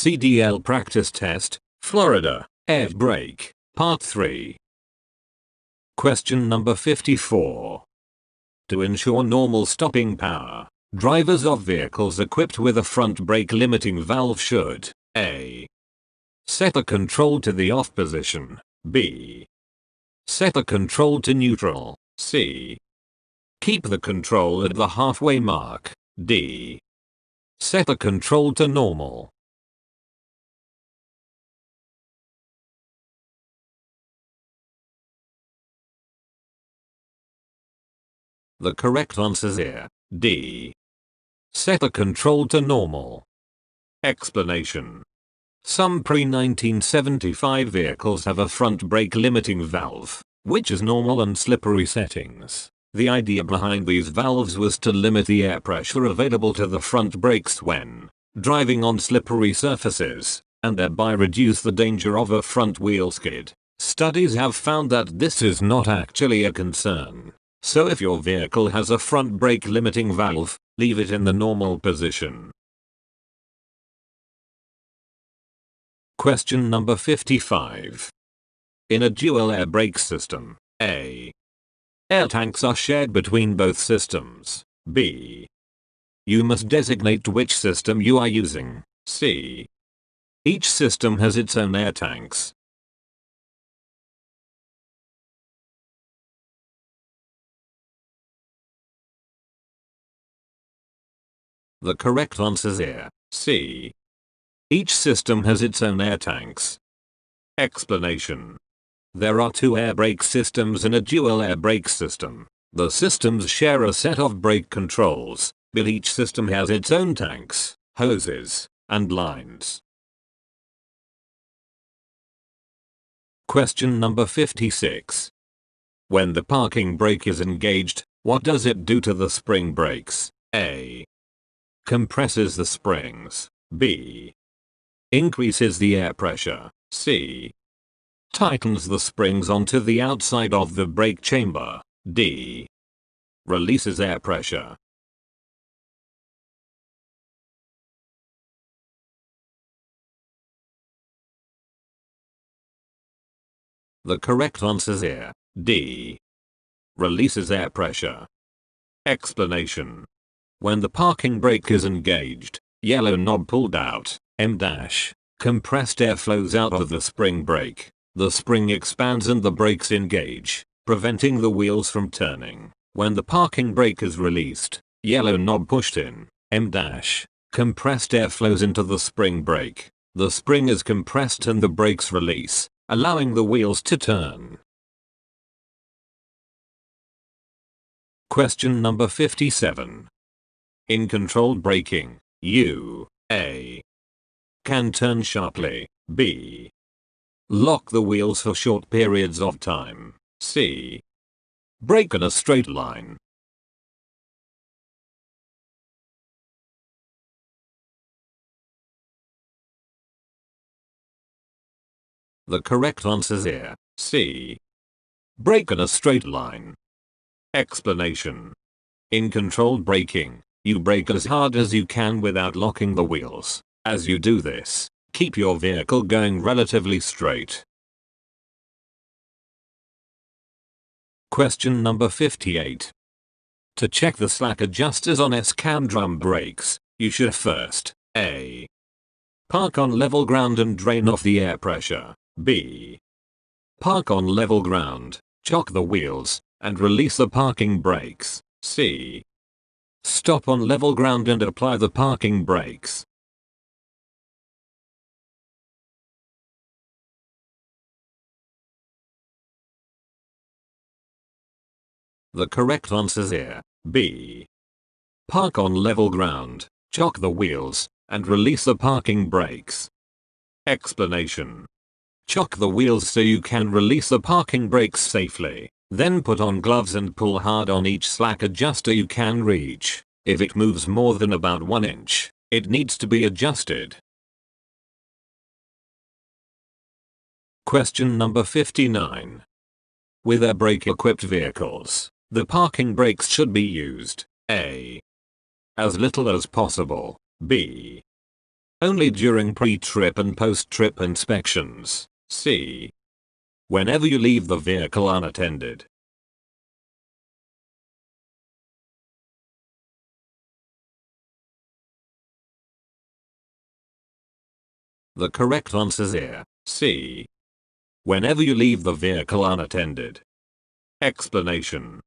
CDL Practice Test, Florida, Air Brake, Part 3. Question number 54. To ensure normal stopping power, drivers of vehicles equipped with a front brake limiting valve should A. Set the control to the off position, B. Set the control to neutral, C. Keep the control at the halfway mark, D. Set the control to normal. The correct answer here, D. Set the control to normal. Explanation. Some pre-1975 vehicles have a front brake limiting valve, which is normal and slippery settings. The idea behind these valves was to limit the air pressure available to the front brakes when driving on slippery surfaces, and thereby reduce the danger of a front wheel skid. Studies have found that this is not actually a concern. So if your vehicle has a front brake limiting valve, leave it in the normal position. Question number 55. In a dual air brake system, A. Air tanks are shared between both systems, B. You must designate which system you are using, C. Each system has its own air tanks. The correct answer here, C. Each system has its own air tanks. Explanation. There are two air brake systems in a dual air brake system. The systems share a set of brake controls, but each system has its own tanks, hoses, and lines. Question number 56. When the parking brake is engaged, what does it do to the spring brakes? A. Compresses the springs, B. Increases the air pressure, C. Tightens the springs onto the outside of the brake chamber, D. Releases air pressure. The correct answer here, D. Releases air pressure. Explanation. When the parking brake is engaged, yellow knob pulled out, M-, compressed air flows out of the spring brake. The spring expands and the brakes engage, preventing the wheels from turning. When the parking brake is released, yellow knob pushed in, M-, compressed air flows into the spring brake. The spring is compressed and the brakes release, allowing the wheels to turn. Question number 57. In controlled braking, you, A. Can turn sharply, B. Lock the wheels for short periods of time, C. Brake in a straight line. The correct answer here, C. Brake in a straight line. Explanation. In controlled braking, you brake as hard as you can without locking the wheels. As you do this, keep your vehicle going relatively straight. Question number 58. To check the slack adjusters on S-cam drum brakes, you should first, A. Park on level ground and drain off the air pressure, B. Park on level ground, chock the wheels, and release the parking brakes, C. Stop on level ground and apply the parking brakes. The correct answer here, B. Park on level ground, chock the wheels, and release the parking brakes. Explanation. Chock the wheels so you can release the parking brakes safely. Then put on gloves and pull hard on each slack adjuster you can reach. If it moves more than about 1 inch, it needs to be adjusted. Question number 59. With air brake equipped vehicles, the parking brakes should be used, A. As little as possible, B. Only during pre-trip and post-trip inspections. C. Whenever you leave the vehicle unattended. The correct answer's here. C. Whenever you leave the vehicle unattended. Explanation.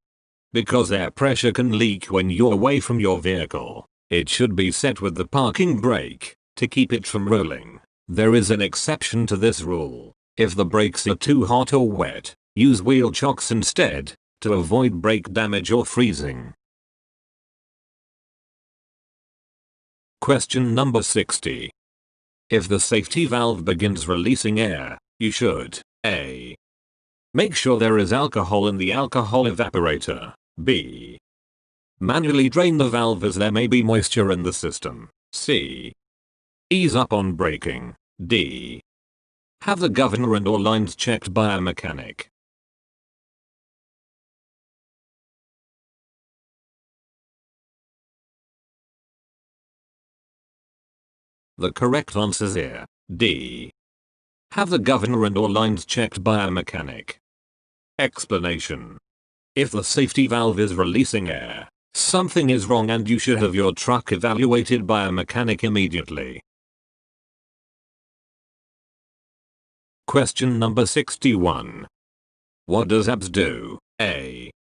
Because air pressure can leak when you're away from your vehicle, it should be set with the parking brake to keep it from rolling. There is an exception to this rule. If the brakes are too hot or wet, use wheel chocks instead to avoid brake damage or freezing. Question number 60. If the safety valve begins releasing air, you should A. Make sure there is alcohol in the alcohol evaporator. B. Manually drain the valve as there may be moisture in the system. C. Ease up on braking. D. Have the governor and or lines checked by a mechanic. The correct answer's here. D. Have the governor and or lines checked by a mechanic. Explanation. If the safety valve is releasing air, something is wrong and you should have your truck evaluated by a mechanic immediately. Question number 61. What does ABS do? A.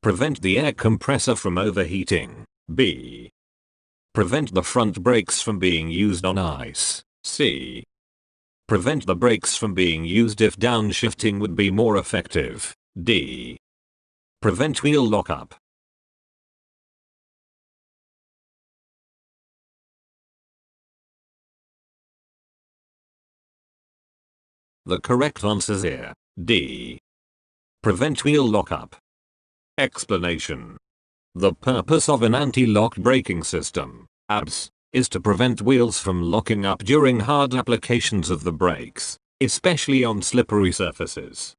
Prevent the air compressor from overheating. B. Prevent the front brakes from being used on ice. C. Prevent the brakes from being used if downshifting would be more effective. D. Prevent wheel lockup. The correct answer's here. D. Prevent wheel lockup. Explanation. The purpose of an anti-lock braking system, ABS, is to prevent wheels from locking up during hard applications of the brakes, especially on slippery surfaces.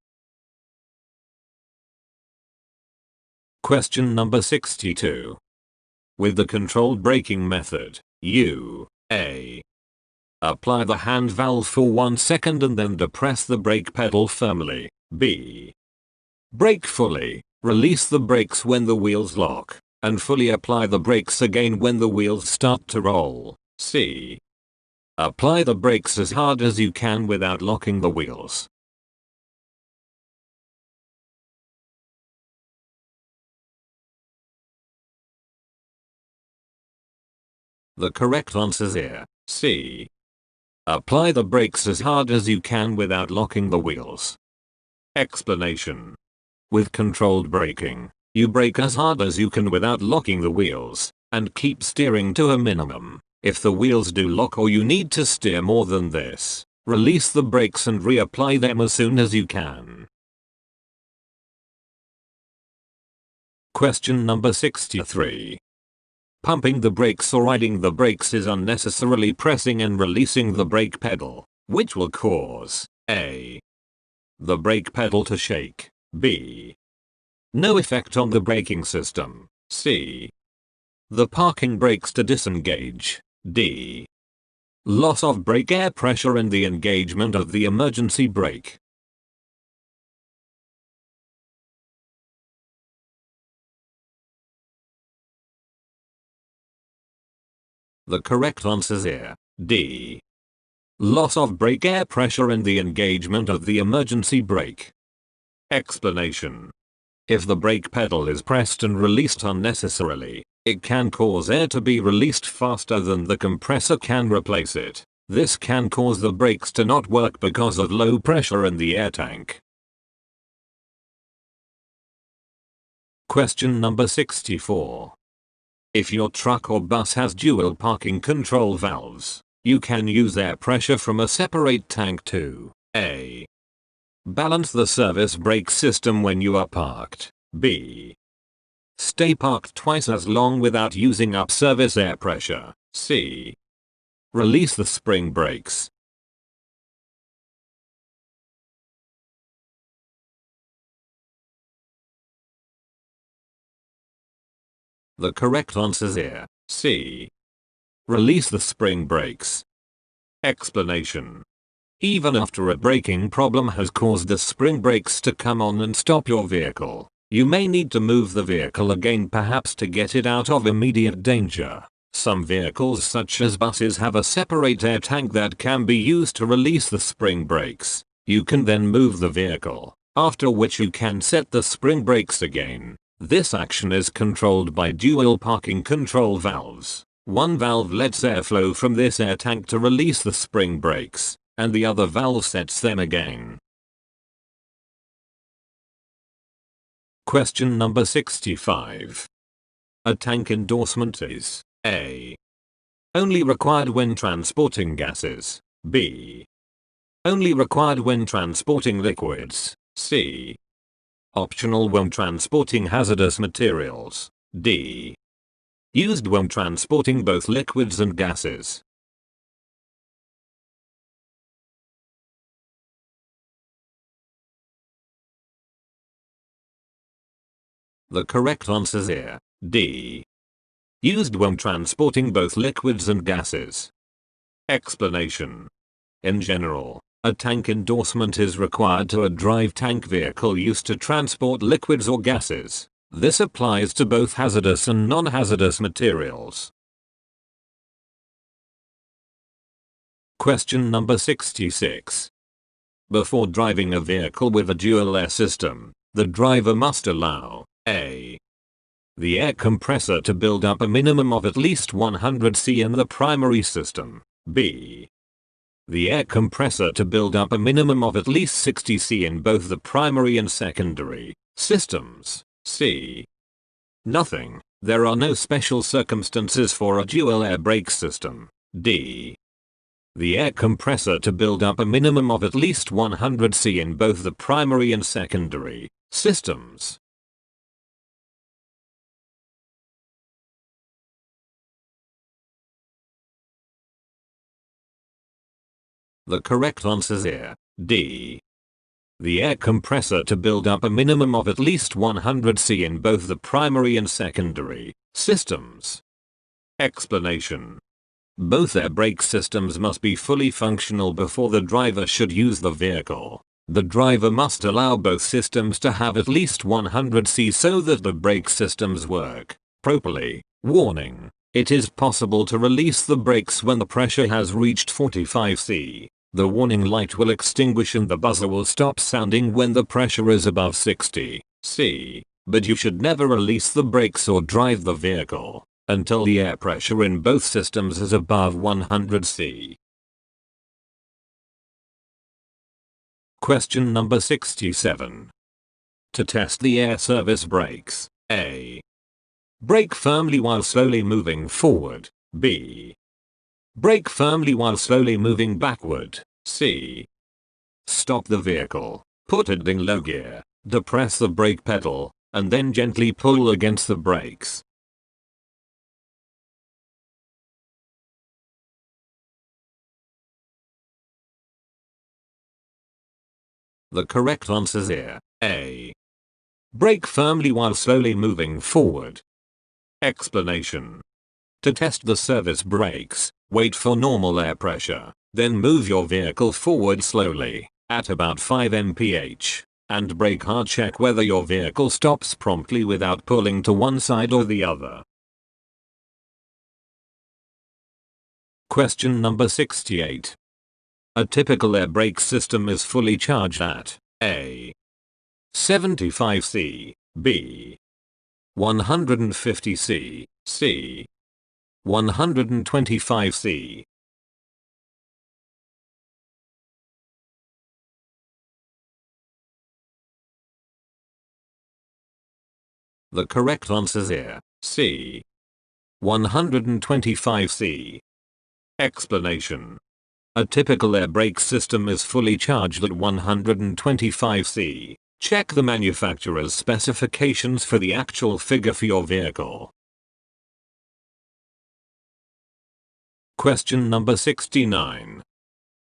Question number 62. With the controlled braking method, you A. Apply the hand valve for 1 second and then depress the brake pedal firmly. B. Brake fully, release the brakes when the wheels lock, and fully apply the brakes again when the wheels start to roll. C. Apply the brakes as hard as you can without locking the wheels. The correct answer's here. C. Apply the brakes as hard as you can without locking the wheels. Explanation. With controlled braking, you brake as hard as you can without locking the wheels, and keep steering to a minimum. If the wheels do lock or you need to steer more than this, release the brakes and reapply them as soon as you can. Question number 63. Pumping the brakes or riding the brakes is unnecessarily pressing and releasing the brake pedal, which will cause A. The brake pedal to shake. B. No effect on the braking system. C. The parking brakes to disengage. D. Loss of brake air pressure and the engagement of the emergency brake. The correct answer's here. D. Loss of brake air pressure and the engagement of the emergency brake. Explanation. If the brake pedal is pressed and released unnecessarily, it can cause air to be released faster than the compressor can replace it. This can cause the brakes to not work because of low pressure in the air tank. Question number 64. If your truck or bus has dual parking control valves, you can use air pressure from a separate tank to A. Balance the service brake system when you are parked. B. Stay parked twice as long without using up service air pressure. C. Release the spring brakes. The correct answer's here. C. Release the spring brakes. Explanation. Even after a braking problem has caused the spring brakes to come on and stop your vehicle, you may need to move the vehicle again, perhaps to get it out of immediate danger. Some vehicles such as buses have a separate air tank that can be used to release the spring brakes. You can then move the vehicle, after which you can set the spring brakes again. This action is controlled by dual parking control valves. One valve lets airflow from this air tank to release the spring brakes, and the other valve sets them again. Question number 65. A tank endorsement is A. Only required when transporting gases. B. Only required when transporting liquids. C. Optional when transporting hazardous materials. D. Used when transporting both liquids and gases. The correct answer is D. Used when transporting both liquids and gases. Explanation. In general, a tank endorsement is required to a drive tank vehicle used to transport liquids or gases. This applies to both hazardous and non-hazardous materials. Question number 66. Before driving a vehicle with a dual air system, the driver must allow A. The air compressor to build up a minimum of at least 100 C in the primary system. B. The air compressor to build up a minimum of at least 60 C in both the primary and secondary systems. C. Nothing. There are no special circumstances for a dual air brake system. D. The air compressor to build up a minimum of at least 100 C in both the primary and secondary systems. The correct answer is D. The air compressor to build up a minimum of at least 100 C in both the primary and secondary systems. Explanation. Both air brake systems must be fully functional before the driver should use the vehicle. The driver must allow both systems to have at least 100 C so that the brake systems work properly. Warning. It is possible to release the brakes when the pressure has reached 45 C. The warning light will extinguish and the buzzer will stop sounding when the pressure is above 60 C. But you should never release the brakes or drive the vehicle until the air pressure in both systems is above 100 C. Question number 67. To test the air service brakes. A. Brake firmly while slowly moving forward. B. Brake firmly while slowly moving backward. C. Stop the vehicle, put it in low gear, depress the brake pedal, and then gently pull against the brakes. The correct answer is A. Brake firmly while slowly moving forward. Explanation. To test the service brakes, wait for normal air pressure, then move your vehicle forward slowly, at about 5 mph, and brake hard. Check whether your vehicle stops promptly without pulling to one side or the other. Question number 68. A typical air brake system is fully charged at A. 75 C, B. 150 C, C. 125 C. The correct answer is C. 125 C. Explanation. A typical air brake system is fully charged at 125 C. Check the manufacturer's specifications for the actual figure for your vehicle. Question number 69.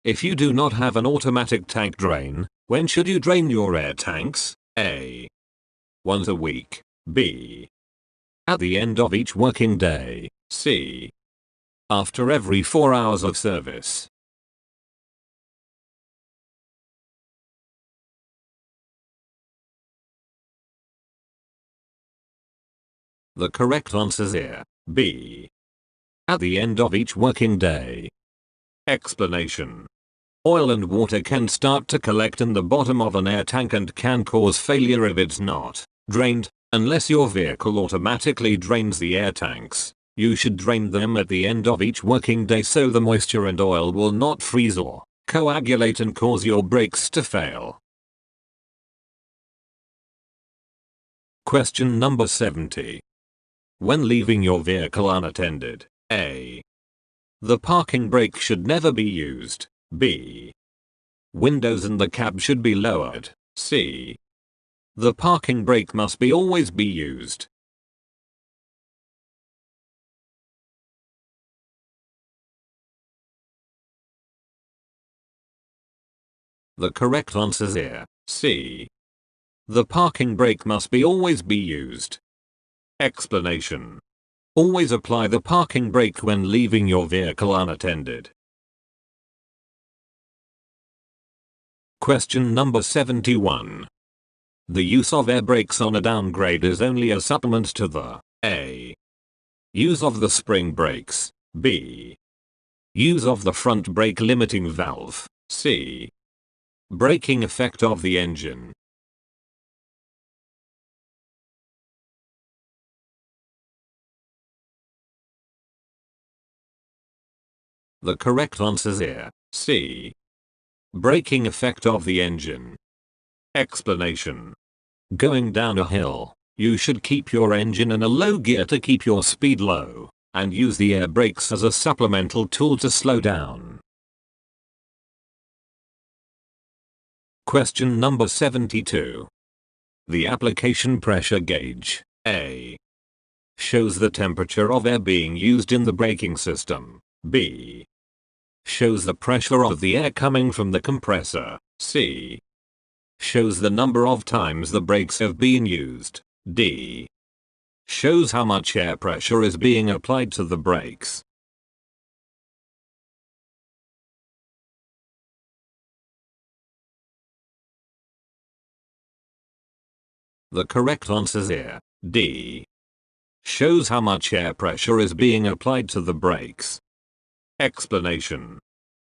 If you do not have an automatic tank drain, when should you drain your air tanks? A. Once a week. B. At the end of each working day. C. After every 4 hours of service. The correct answers here. B. At the end of each working day. Explanation. Oil and water can start to collect in the bottom of an air tank and can cause failure if it's not drained, unless your vehicle automatically drains the air tanks. You should drain them at the end of each working day so the moisture and oil will not freeze or coagulate and cause your brakes to fail. Question number 70. When leaving your vehicle unattended, A. The parking brake should never be used. B. Windows in the cab should be lowered. C. The parking brake must always be used. The correct answers here. C. The parking brake must always be used. Explanation. Always apply the parking brake when leaving your vehicle unattended. Question number 71. The use of air brakes on a downgrade is only a supplement to the A. Use of the spring brakes. B. Use of the front brake limiting valve. C. Braking effect of the engine. The correct answers here. C. Braking effect of the engine. Explanation. Going down a hill, you should keep your engine in a low gear to keep your speed low, and use the air brakes as a supplemental tool to slow down. Question number 72. The application pressure gauge, A. shows the temperature of air being used in the braking system. B. shows the pressure of the air coming from the compressor. C. shows the number of times the brakes have been used. D. shows how much air pressure is being applied to the brakes. The correct answers here. D. shows how much air pressure is being applied to the brakes. Explanation.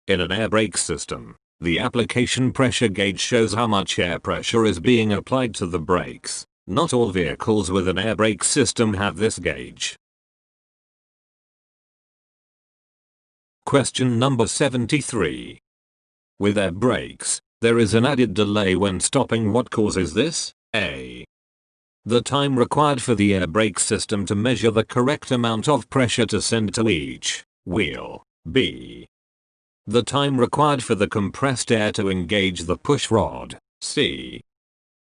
In an air brake system, the application pressure gauge shows how much air pressure is being applied to the brakes. Not all vehicles with an air brake system have this gauge. Question number 73. With air brakes, there is an added delay when stopping. What causes this? A. The time required for the air brake system to measure the correct amount of pressure to send to each wheel. B. The time required for the compressed air to engage the push rod. C.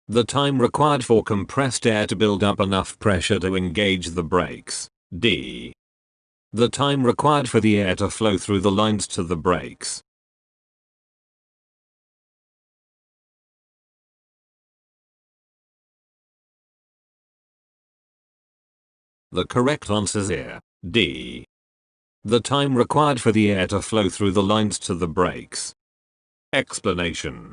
The time required for compressed air to build up enough pressure to engage the brakes. D. The time required for the air to flow through the lines to the brakes. The correct answers here. D. The time required for the air to flow through the lines to the brakes. Explanation.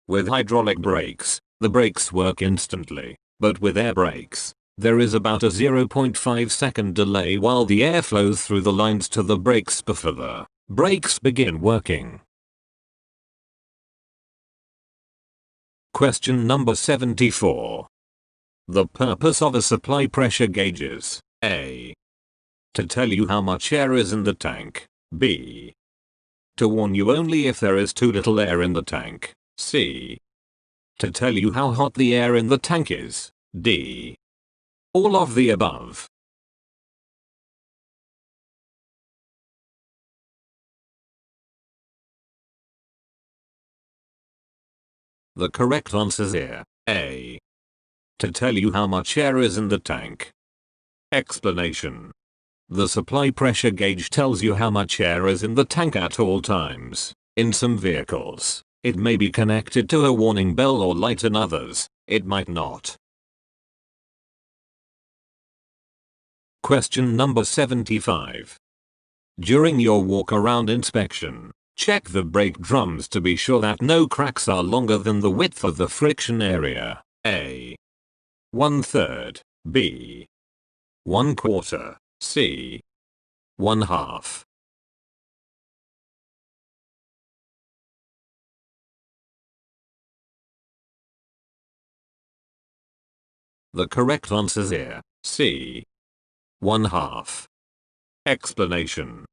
With hydraulic brakes, the brakes work instantly, but with air brakes, there is about a 0.5 second delay while the air flows through the lines to the brakes before the brakes begin working. Question number 74. The purpose of a supply pressure gauge is A. to tell you how much air is in the tank. B. to warn you only if there is too little air in the tank. C. to tell you how hot the air in the tank is. D. all of the above. The correct answers here. A. to tell you how much air is in the tank. Explanation. The supply pressure gauge tells you how much air is in the tank at all times. In some vehicles, it may be connected to a warning bell or light. In others, it might not. Question number 75. During your walk-around inspection, check the brake drums to be sure that no cracks are longer than the width of the friction area. A. 1/3. B. 1/4, C. 1/2. The correct answer here, C. 1/2. Explanation.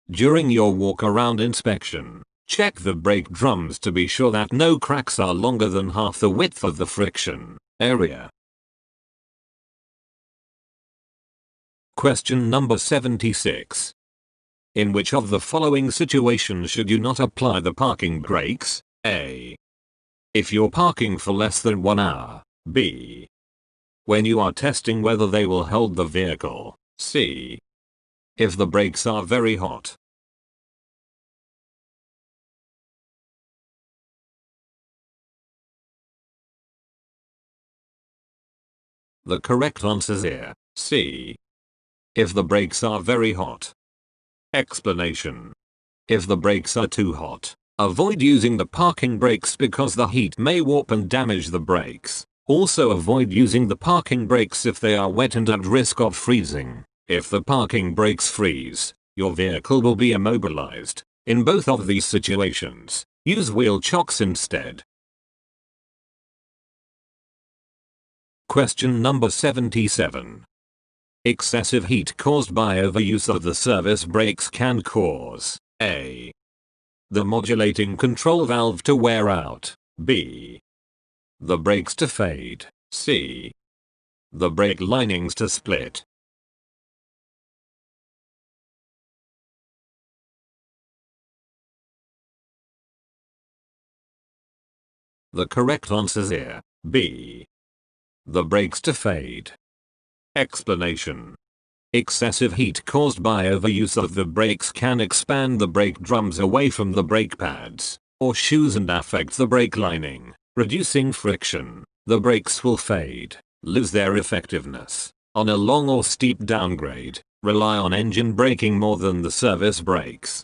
During your walk-around inspection, check the brake drums to be sure that no cracks are longer than half the width of the friction area. Question number 76. In which of the following situations should you not apply the parking brakes? A. If you're parking for less than 1 hour. B. When you are testing whether they will hold the vehicle. C. If the brakes are very hot. The correct answer here, C. If the brakes are very hot. Explanation. If the brakes are too hot, avoid using the parking brakes because the heat may warp and damage the brakes. Also avoid using the parking brakes if they are wet and at risk of freezing. If the parking brakes freeze, your vehicle will be immobilized. In both of these situations, use wheel chocks instead. Question number 77. Excessive heat caused by overuse of the service brakes can cause A. The modulating control valve to wear out. B. The brakes to fade. C. The brake linings to split. The correct answer here, B. The brakes to fade. Explanation. Excessive heat caused by overuse of the brakes can expand the brake drums away from the brake pads or shoes and affect the brake lining, reducing friction. The brakes will fade, lose their effectiveness. On a long or steep downgrade, rely on engine braking more than the service brakes.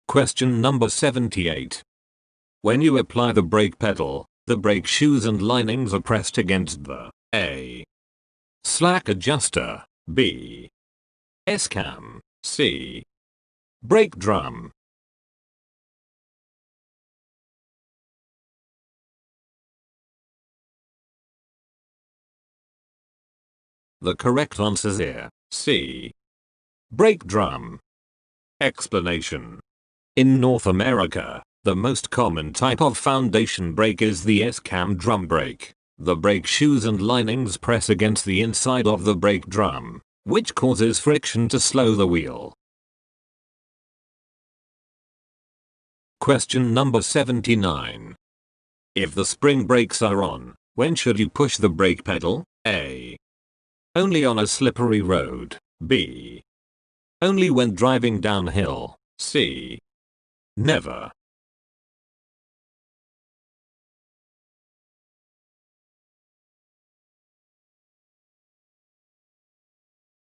Question number 78. When you apply the brake pedal, the brake shoes and linings are pressed against the A. slack adjuster, B. S-cam, C. brake drum. The correct answer here, C. brake drum. Explanation. In North America, the most common type of foundation brake is the S-cam drum brake. The brake shoes and linings press against the inside of the brake drum, which causes friction to slow the wheel. Question number 79. If the spring brakes are on, when should you push the brake pedal? A. Only on a slippery road. B. Only when driving downhill. C. Never.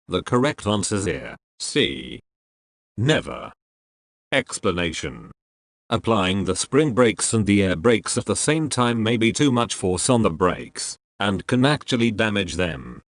The correct answer here, C. Never. Explanation. Applying the spring brakes and the air brakes at the same time may be too much force on the brakes, and can actually damage them.